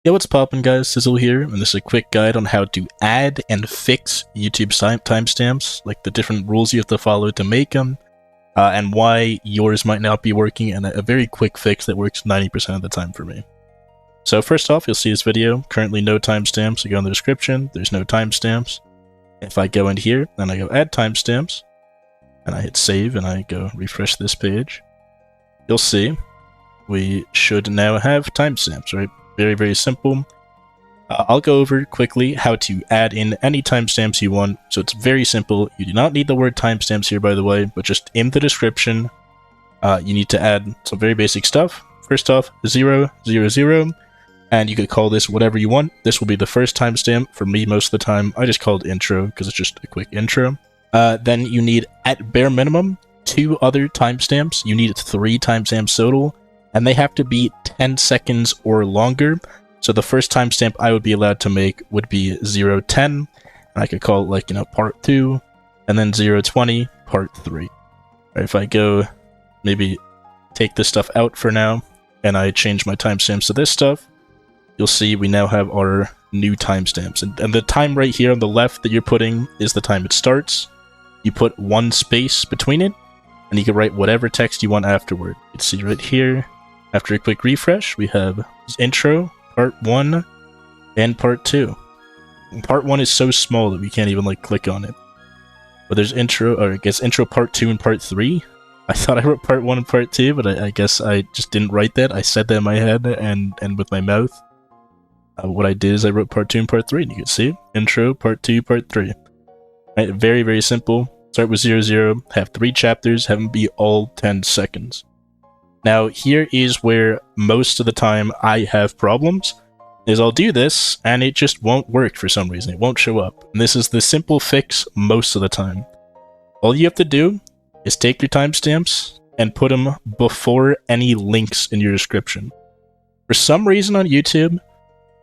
Yo, what's poppin' guys, Sizzle here, and this is a quick guide on how to add and fix YouTube timestamps, like the different rules you have to follow to make them, and why yours might not be working, and a very quick fix that works 90% of the time for me. So first off, you'll see this video, currently no timestamps, you go in the description, there's no timestamps. If I go in here, then I go add timestamps, and I hit save, and I go refresh this page, you'll see we should now have timestamps, right? Very, very simple. I'll go over quickly how to add in any timestamps you want. So it's very simple. You do not need the word timestamps here, by the way, but just in the description, you need to add some very basic stuff. First off, 0, 0, 0, and you could call this whatever you want. This will be the first timestamp. For me, most of the time, I just call it intro because it's just a quick intro. Then you need, at bare minimum, 2 other timestamps. You need 3 timestamps total, and they have to be 10 seconds or longer. So the first timestamp I would be allowed to make would be 0:10, and I could call it like, part 2, and then 0:20, part 3. Right, if I go, maybe take this stuff out for now, and I change my timestamps to this stuff, you'll see we now have our new timestamps. And the time right here on the left that you're putting is the time it starts. You put 1 space between it, and you can write whatever text you want afterward. You can see right here, after a quick refresh, we have intro, part 1, and part 2. Part 1 is so small that we can't even click on it. But there's intro, or I guess intro part 2 and part 3. I thought I wrote part 1 and part 2, but I guess I just didn't write that. I said that in my head and with my mouth. What I did is I wrote part 2 and part 3, and you can see intro, part 2, part 3. Right, very, very simple. Start with 0, 0, have 3 chapters, have them be all 10 seconds. Now, here is where most of the time I have problems, is I'll do this, and it just won't work for some reason. It won't show up. And this is the simple fix most of the time. All you have to do is take your timestamps and put them before any links in your description. For some reason on YouTube,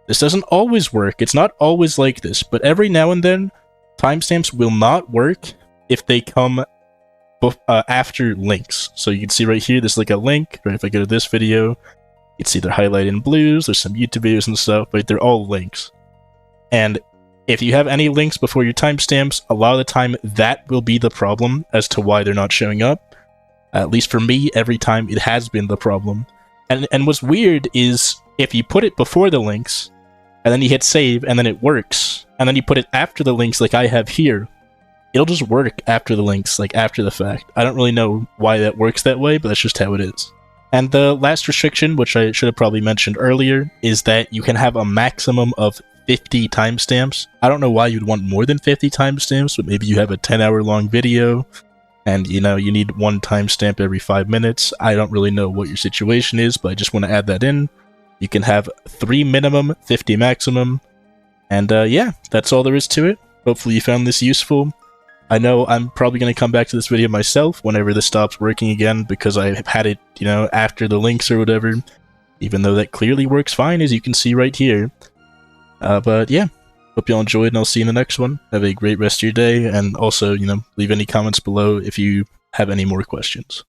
this doesn't always work. It's not always like this, but every now and then, timestamps will not work if they come after links. So you can see right here, there's like a link, right? If I go to this video, you can see they're highlighted in blues, there's some YouTube videos and stuff, but they're all links. And if you have any links before your timestamps, a lot of the time that will be the problem as to why they're not showing up. At least for me, every time it has been the problem. And what's weird is if you put it before the links, and then you hit save, and then it works, and then you put it after the links like I have here, it'll just work after the links, after the fact. I don't really know why that works that way, but that's just how it is. And the last restriction, which I should have probably mentioned earlier, is that you can have a maximum of 50 timestamps. I don't know why you'd want more than 50 timestamps, but maybe you have a 10-hour long video, and you need 1 timestamp every 5 minutes. I don't really know what your situation is, but I just want to add that in. You can have 3 minimum, 50 maximum, and yeah, that's all there is to it. Hopefully you found this useful. I know I'm probably going to come back to this video myself whenever this stops working again, because I have had it, after the links or whatever, even though that clearly works fine, as you can see right here. But yeah, hope y'all enjoyed, and I'll see you in the next one. Have a great rest of your day, and also, leave any comments below if you have any more questions.